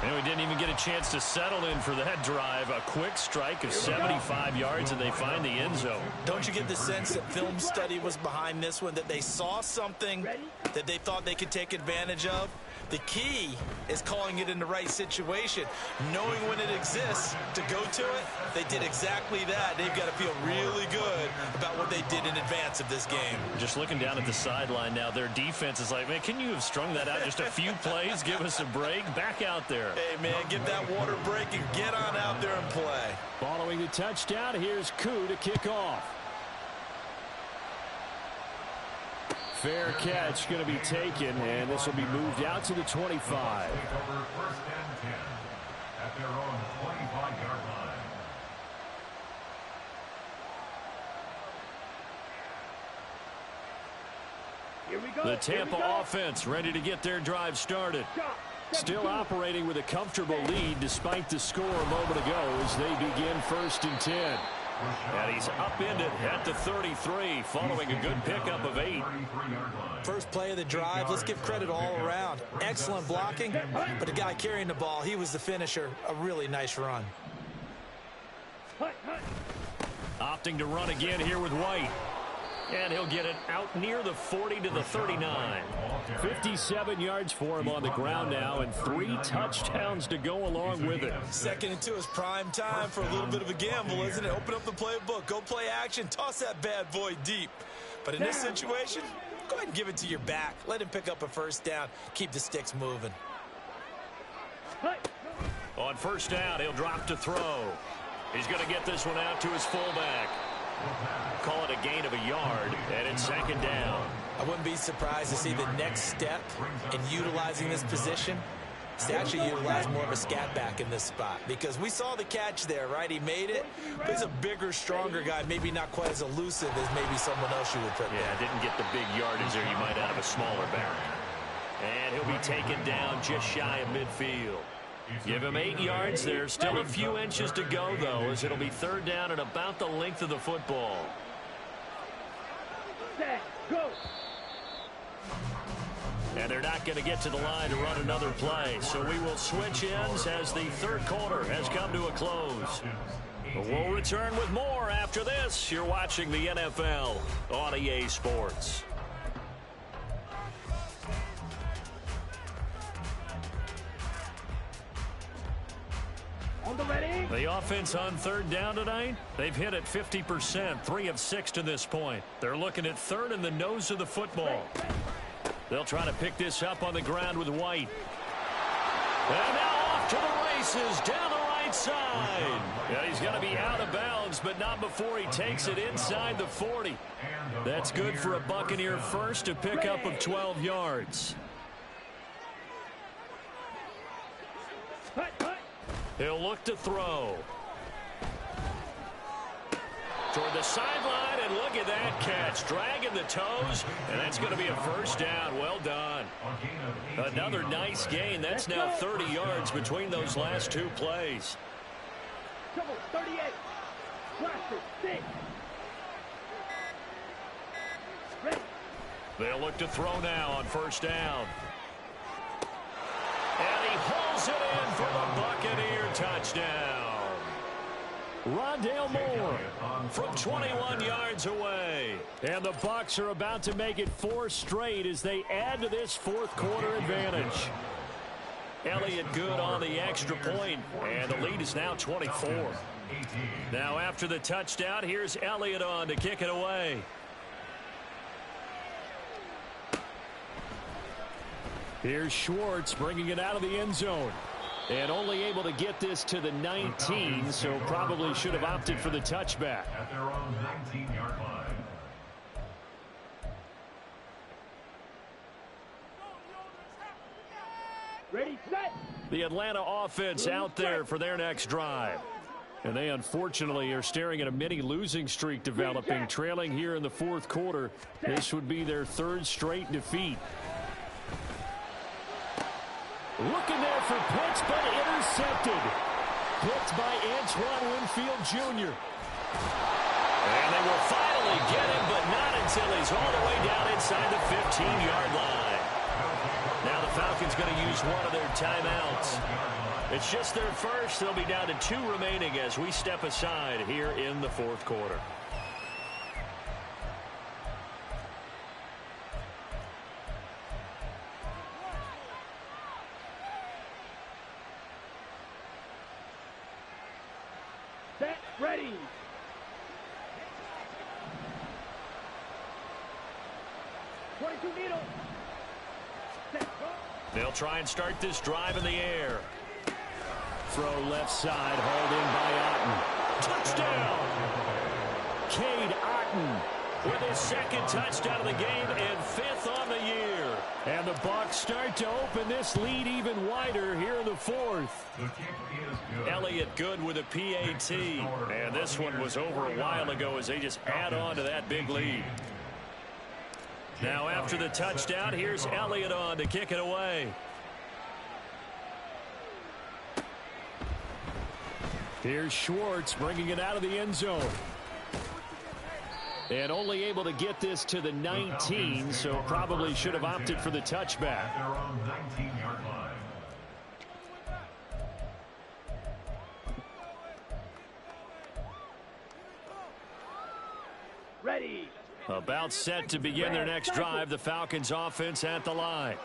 And we didn't even get a chance to settle in for that drive. A quick strike of 75 yards, and they find the end zone. Don't you get the sense that film study was behind this one, that they saw something that they thought they could take advantage of? The key is calling it in the right situation, knowing when it exists to go to it. They did exactly that. They've got to feel really good about what they did in advance of this game. Just looking down at the sideline now, their defense is like, man, can you have strung that out just a few plays? Give us a break. Back out there. Hey, man, give that water break and get on out there and play. Following the touchdown, here's Koo to kick off. Fair catch going to be taken, and this will be moved out to the 25. Take over first and 10 at their own 25-yard line. Here we go. The Tampa offense ready to get their drive started. Still operating with a comfortable lead despite the score a moment ago as they begin first and 10. And he's upended at the 33 following a good pickup of 8. First play of the drive, let's give credit all around. Excellent blocking, but the guy carrying the ball, he was the finisher. A really nice run. Opting to run again here with White. And he'll get it out near the 40 to the 39. 57 yards for him on the ground now, and 3 touchdowns to go along with it. Second and 2 is prime time for a little bit of a gamble, isn't it? Open up the playbook, go play action, toss that bad boy deep. But in this situation, go ahead and give it to your back. Let him pick up a first down. Keep the sticks moving. On first down, he'll drop to throw. He's going to get this one out to his fullback. Call it a gain of a yard, and it's second down. I wouldn't be surprised to see the next step in utilizing this position is to actually utilize more of a scat back in this spot, because we saw the catch there, right? He made it, but he's a bigger, stronger guy, maybe not quite as elusive as maybe someone else you would put there. Yeah, didn't get the big yardage there you might out of a smaller back. And he'll be taken down just shy of midfield. Give him 8 yards there. Still a few inches to go, though, as it'll be third down and about the length of the football. Set, go. And they're not going to get to the line to run another play. So we will switch ends as the third quarter has come to a close. We'll return with more after this. You're watching the NFL on EA Sports. On the ready. The offense on third down tonight, they've hit it 50%, 3 of 6 to this point. They're looking at third in the nose of the football. They'll try to pick this up on the ground with White. And now off to the races down the right side. And he's going to be out of bounds, but not before he takes it inside the 40. That's good for a Buccaneer first, a pickup of 12 yards. He'll look to throw. Toward the sideline, and look at that catch. Dragging the toes, and that's going to be a first down. Well done. Another nice gain. That's now 30 yards between those last 2 plays. 38. Cluster 6. Ready. They'll look to throw now on first down. And he hauls it in for the Buccaneer touchdown. Rondale Moore from 21 yards away. And the Bucs are about to make it 4 straight as they add to this fourth quarter advantage. Elliott good on the extra point, and the lead is now 24. Now after the touchdown, here's Elliott on to kick it away. Here's Schwartz bringing it out of the end zone. And only able to get this to the 19, so probably should have opted for the touchback. At their own 19-yard line. Ready, set. The Atlanta offense out there for their next drive. And they unfortunately are staring at a mini losing streak developing, trailing here in the fourth quarter. This would be their third straight defeat. Looking there for Pitts, but intercepted. Picked by Antoine Winfield Jr. And they will finally get him, but not until he's all the way down inside the 15-yard line. Now the Falcons going to use one of their timeouts. It's just their first. They'll be down to 2 remaining as we step aside here in the fourth quarter. Set. Ready. Needle. Set. Go. They'll try and start this drive in the air. Throw left side, hauled in by Otten. Touchdown! Cade Otten with his second touchdown of the game and 5th on the year. And the Bucs start to open this lead even wider here in the fourth. Elliott good with a PAT. And this one was over a while ago as they just add on to that big lead. Now after the touchdown, here's Elliott on to kick it away. Here's Schwartz bringing it out of the end zone. And only able to get this to the 19, so probably should have opted for the touchback. They're on 19-yard line. Ready. About set to begin their next drive, the Falcons offense at the line.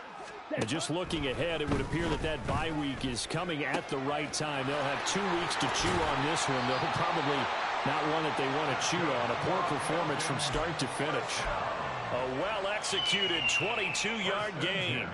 And just looking ahead, it would appear that that bye week is coming at the right time. They'll have 2 weeks to chew on this one. They'll probably not one that they want to chew on. A poor performance from start to finish. A well-executed 22-yard gain.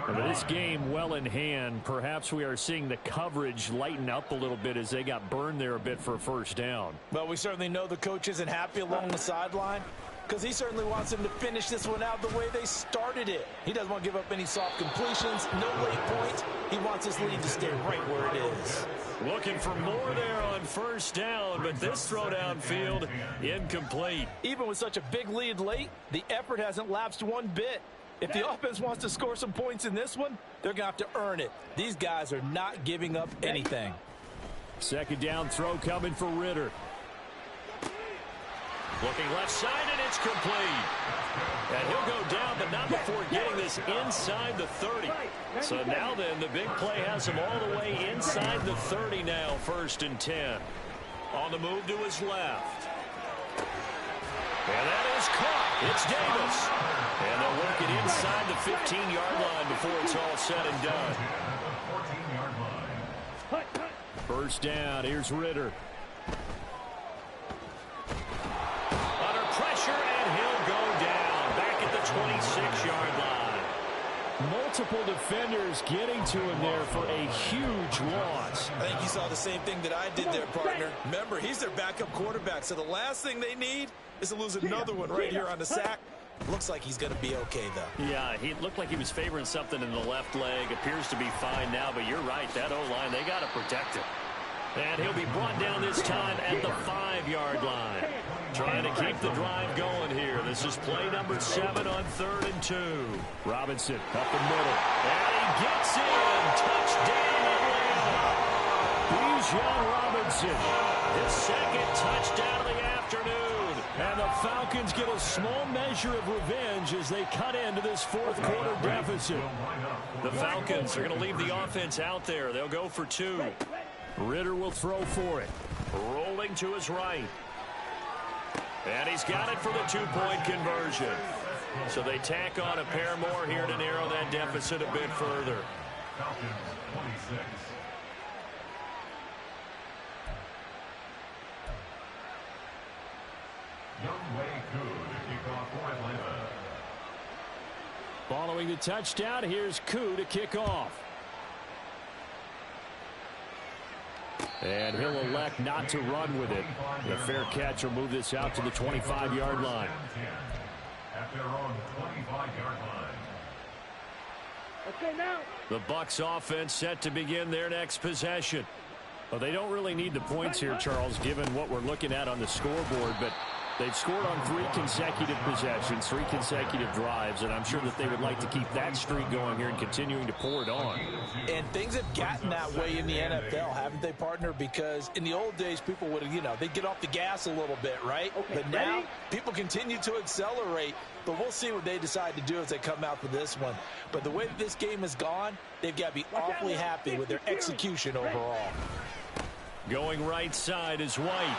And with this game well in hand, perhaps we are seeing the coverage lighten up a little bit as they got burned there a bit for a first down. Well, we certainly know the coach isn't happy along the sideline because he certainly wants them to finish this one out the way they started it. He doesn't want to give up any soft completions, no late points. He wants his lead to stay right where it is. Looking for more there on first down, but this throw downfield incomplete. Even with such a big lead late, the effort hasn't lapsed one bit. If the offense wants to score some points in this one, they're going to have to earn it. These guys are not giving up anything. Second down throw coming for Ritter. Looking left side, and it's complete. And he'll go down, but not before getting this inside the 30. So now then, the big play has him all the way inside the 30 now, 1st and 10. On the move to his left. And that is caught. It's Davis. And they'll work it inside the 15-yard line before it's all said and done. First down, here's Ritter. Under pressure, and he'll go down. Back at the 26-yard line. Multiple defenders getting to him there for a huge loss. I think you saw the same thing that I did there, partner. Remember, he's their backup quarterback, so the last thing they need is to lose another one right here on the sack. Looks like he's going to be okay, though. Yeah, he looked like he was favoring something in the left leg. Appears to be fine now, but you're right. That O-line, they got to protect him. And he'll be brought down this time at the 5-yard line. Trying to keep the drive going here. This is play number 7 on 3rd and 2. Robinson up the middle. And he gets in. Touchdown, Atlanta. Bijan Robinson. His second touchdown of the afternoon. And the Falcons get a small measure of revenge as they cut into this fourth quarter deficit. The Falcons are going to leave the offense out there. They'll go for 2. Ritter will throw for it. Rolling to his right. And he's got it for the 2-point conversion. So they tack on a pair more here to narrow that deficit a bit further. Falcons 26. Younghoe Koo to kick off for Atlanta. Following the touchdown, here's Koo to kick off. And he'll elect not to run with it. The fair catch will move this out to the 25-yard line. At their own 25-yard line. Okay, now. The Bucs offense set to begin their next possession. Well, they don't really need the points here, Charles, given what we're looking at on the scoreboard, but they've scored on 3 consecutive possessions, 3 consecutive drives, and I'm sure that they would like to keep that streak going here and continuing to pour it on. And things have gotten that way in the NFL, haven't they, partner? Because in the old days, people would, they'd get off the gas a little bit, right? Okay, but now, ready? people continue to accelerate, but we'll see what they decide to do as they come out for this one. But the way that this game has gone, they've got to be awfully happy with their execution overall. Going right side is White.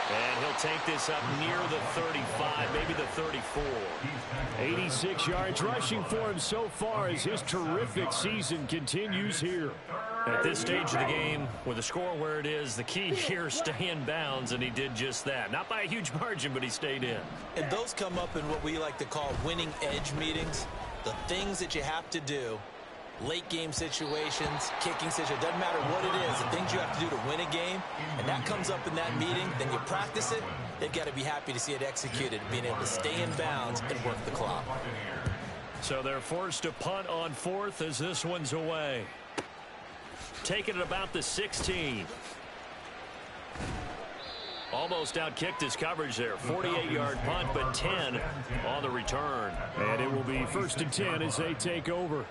And he'll take this up near the 35, maybe the 34. 86 yards rushing for him so far as his terrific season continues here. At this stage of the game, with the score where it is, the key here is stay in bounds, and he did just that. Not by a huge margin, but he stayed in. And those come up in what we like to call winning edge meetings. The things that you have to do, late game situations, kicking situations, doesn't matter what it is, the things you have to do to win a game, and that comes up in that meeting, then you practice it, they've got to be happy to see it executed, being able to stay in bounds and work the clock. So they're forced to punt on 4th as this one's away. Taking it about the 16. Almost outkicked his coverage there. 48-yard punt, but 10 on the return. And it will be 1st and 10 as they take over.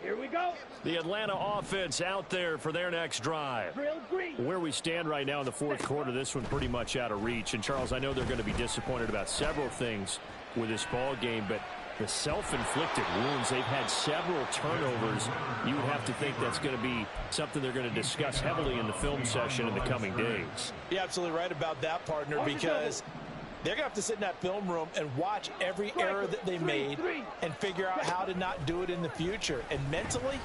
Here we go. The Atlanta offense out there for their next drive. Drill green. Where we stand right now in the 4th quarter, this one pretty much out of reach. And, Charles, I know they're going to be disappointed about several things with this ball game, but the self-inflicted wounds, they've had several turnovers. You would have to think that's going to be something they're going to discuss heavily in the film session in the coming days. You're absolutely right about that, partner, because they're going to have to sit in that film room and watch every error that they made and figure out how to not do it in the future. And mentally,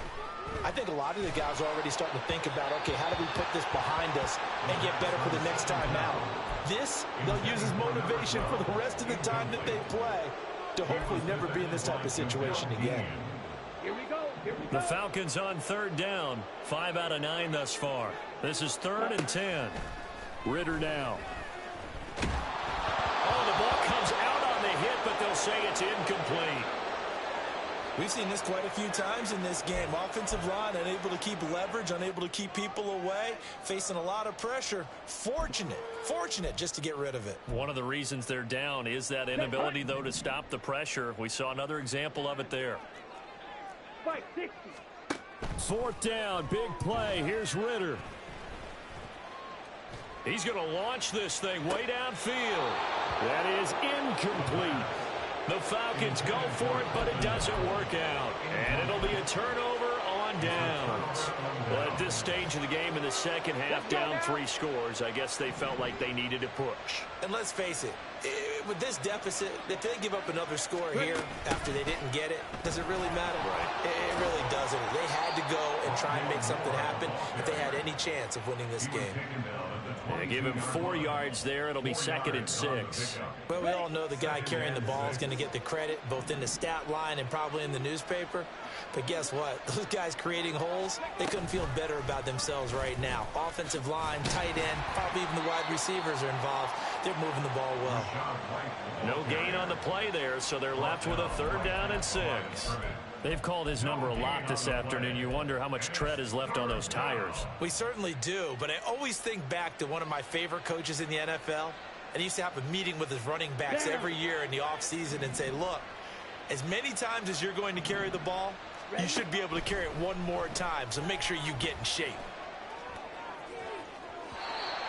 I think a lot of the guys are already starting to think about, okay, how do we put this behind us and get better for the next time out? This, they'll use as motivation for the rest of the time that they play to hopefully never be in this type of situation again. Here we go. Here we The go. Falcons on 3rd down. 5 out of 9 thus far. This is 3rd and 10. Ritter now. Oh, the ball comes out on the hit, but they'll say it's incomplete. We've seen this quite a few times in this game. Offensive line unable to keep leverage, unable to keep people away, facing a lot of pressure. Fortunate just to get rid of it. One of the reasons they're down is that inability, though, to stop the pressure. We saw another example of it there. Fight 60. 4th down, big play. Here's Ritter. He's going to launch this thing way downfield. That is incomplete. The Falcons go for it, but it doesn't work out. And it'll be a turnover on downs. Well, at this stage of the game in the second half, down 3 scores, I guess they felt like they needed to push. And let's face it, with this deficit, if they give up another score here after they didn't get it, does it really matter? Right. It really doesn't. They had to go and try and make something happen if they had any chance of winning this game. They give him 4 yards there. It'll be 2nd and 6. Well, we all know the guy carrying the ball is going to get the credit both in the stat line and probably in the newspaper. But guess what? Those guys creating holes, they couldn't feel better about themselves right now. Offensive line, tight end, probably even the wide receivers are involved. They're moving the ball well. No gain on the play there, so they're left with a 3rd down and 6. They've called his number a lot this afternoon. You wonder how much tread is left on those tires. We certainly do, but I always think back to one of my favorite coaches in the NFL. And he used to have a meeting with his running backs every year in the offseason and say, look, as many times as you're going to carry the ball, you should be able to carry it one more time, so make sure you get in shape.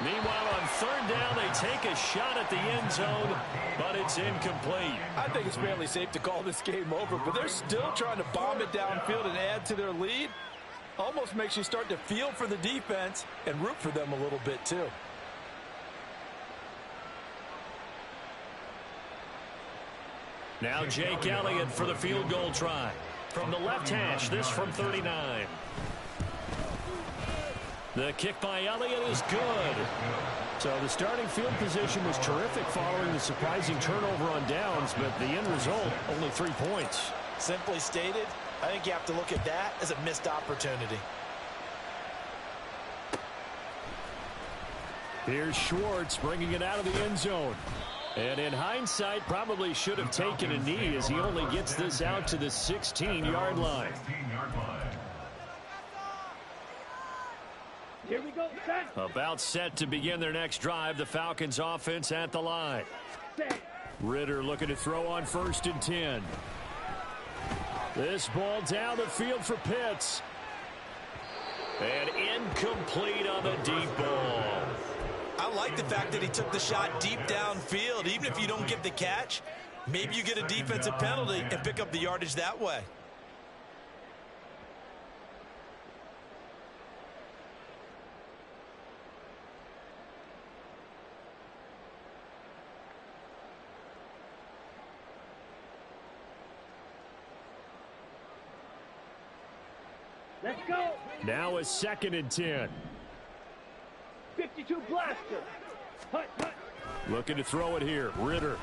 Meanwhile, on 3rd down, they take a shot at the end zone, but it's incomplete. I think it's fairly safe to call this game over, but they're still trying to bomb it downfield and add to their lead. Almost makes you start to feel for the defense and root for them a little bit, too. Now Jake Elliott for the field goal try. From the left hash, this from 39. The kick by Elliott is good. So the starting field position was terrific following the surprising turnover on downs, but the end result, only 3 points. Simply stated, I think you have to look at that as a missed opportunity. Here's Schwartz bringing it out of the end zone. And in hindsight, probably should have taken a knee as he only gets this out to the 16-yard line. Here we go, set. About set to begin their next drive. The Falcons offense at the line. Set. Ritter looking to throw on 1st and 10. This ball down the field for Pitts. And incomplete on the deep ball. I like the fact that he took the shot deep downfield. Even if you don't get the catch, maybe you get a defensive penalty and pick up the yardage that way. Let's go. Now a 2nd and 10. 52 blaster. Hut, hut. Looking to throw it here. Ritter.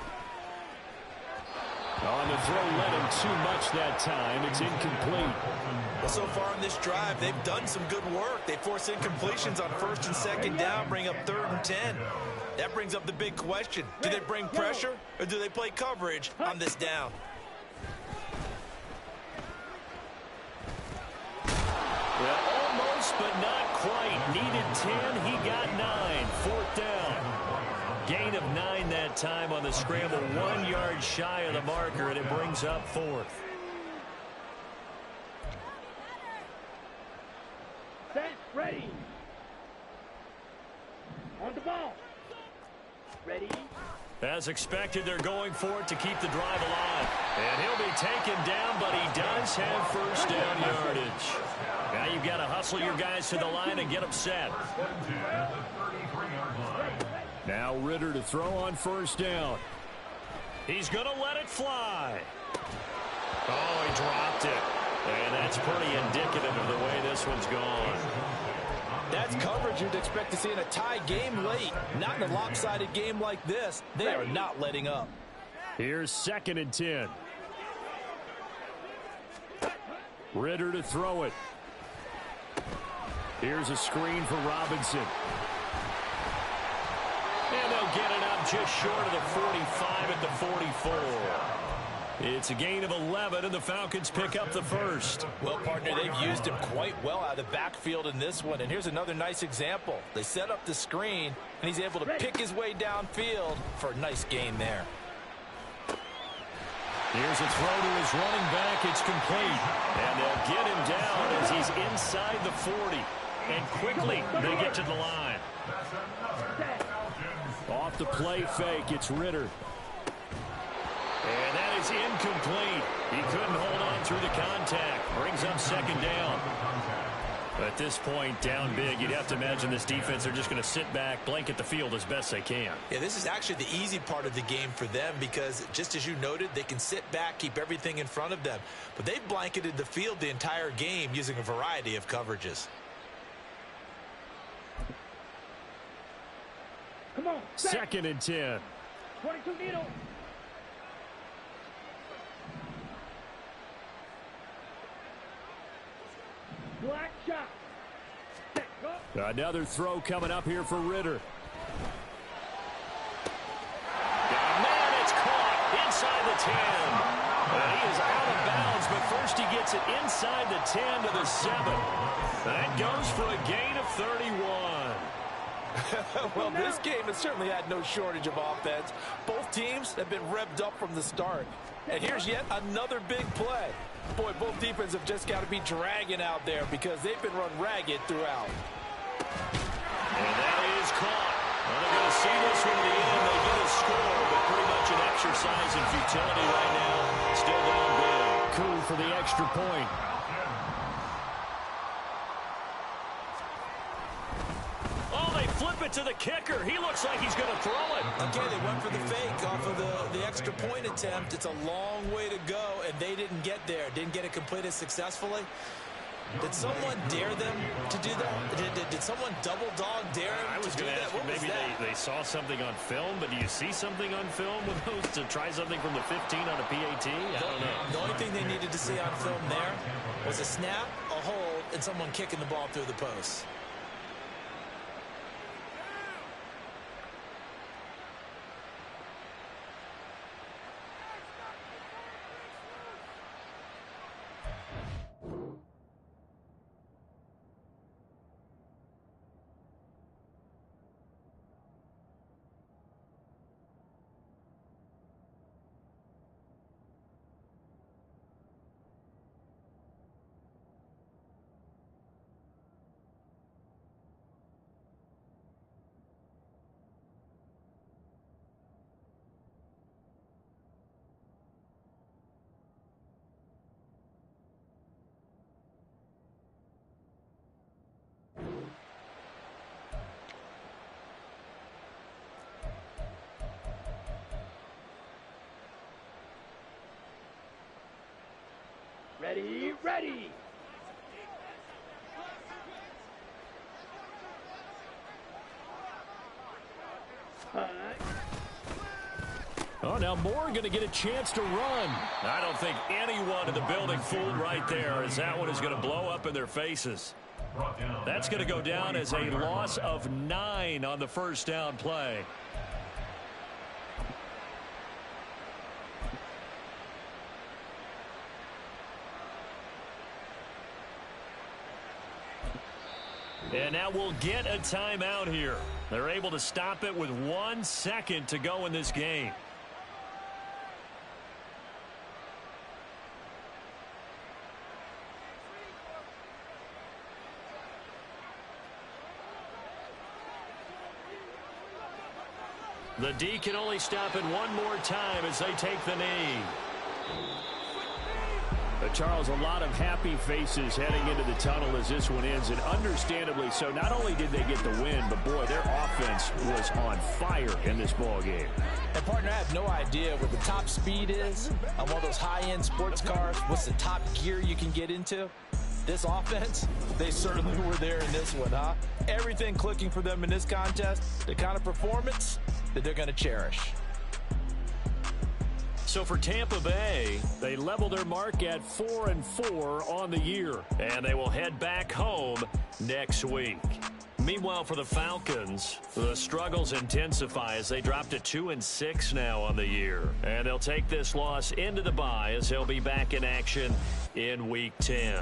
On the throw, led him too much that time. It's incomplete. Well, so far in this drive, they've done some good work. They force incompletions on 1st and 2nd down, bring up 3rd and 10. That brings up the big question. Do they bring pressure or do they play coverage on this down? Well, almost, but not quite. Needed 10. He got 9. 4th down. Gain of 9 that time on the scramble. 1 yard shy of the marker, and it brings up 4th. Set, ready. On the ball. Ready. As expected, they're going for it to keep the drive alive. And he'll be taken down, but he does have 1st down yardage. Now you've got to hustle your guys to the line and get them set. Now Ritter to throw on 1st down. He's going to let it fly. Oh, he dropped it. And that's pretty indicative of the way this one's gone. That's coverage you'd expect to see in a tie game late. Not in a lopsided game like this. They are not letting up. Here's 2nd and 10. Ritter to throw it. Here's a screen for Robinson. And they'll get it up just short of the 45 at the 44. It's a gain of 11, and the Falcons pick up the 1st. Well, partner, they've used him quite well out of the backfield in this one. And here's another nice example. They set up the screen, and he's able to pick his way downfield for a nice gain there. Here's a throw to his running back. It's complete. And they'll get him down as he's inside the 40. And quickly, they get to the line. Off the play fake, it's Ritter. And that is incomplete. He couldn't hold on through the contact. Brings up 2nd down. But at this point, down big, you'd have to imagine this defense, they're just going to sit back, blanket the field as best they can. Yeah, this is actually the easy part of the game for them because, just as you noted, they can sit back, keep everything in front of them. But they've blanketed the field the entire game using a variety of coverages. Come on. Set. 2nd and 10. 22 needle. Black shot. Set, go. Another throw coming up here for Ritter. Man, it's caught inside the 10. And he is out of bounds, but first he gets it inside the 10 to the 7. That goes for a gain of 31. Well, this game has certainly had no shortage of offense. Both teams have been revved up from the start. And here's yet another big play. Boy, both defenses have just got to be dragging out there because they've been run ragged throughout. And that is caught. Well, they're going to see this one to the end. They get a score, but pretty much an exercise in futility right now. Still down big. Cool for the extra point. Flip it to the kicker. He looks like he's going to throw it. Okay, they went for the fake off of the extra point attempt. It's a long way to go, and they didn't get there. Didn't get it completed successfully. Did someone dare them to do that? Did someone double dog dare him I was to do going to that? ask you, maybe they saw something on film, but do you see something on film with those to try something from the 15 on a PAT? I don't know. The only thing they needed to see on film there was a snap, a hold, and someone kicking the ball through the post. Ready, ready. Oh, now Moore going to get a chance to run. I don't think anyone in the building fooled right there, as that one is going to blow up in their faces. That's going to go down as a loss of 9 on the first down play. And now we'll get a timeout here. They're able to stop it with 1 second to go in this game. The D can only stop it one more time as they take the knee. Charles, a lot of happy faces heading into the tunnel as this one ends, and understandably so. Not only did they get the win, but boy, their offense was on fire in this ball game. And partner, I have no idea what the top speed is on one of those high-end sports cars. What's the top gear you can get into? This offense, they certainly were there in this one, huh? Everything clicking for them in this contest, the kind of performance that they're going to cherish. So for Tampa Bay, they level their mark at 4-4 on the year, and they will head back home next week. Meanwhile, for the Falcons, the struggles intensify as they drop to 2-6 now on the year, and they'll take this loss into the bye as they'll be back in action in Week 10.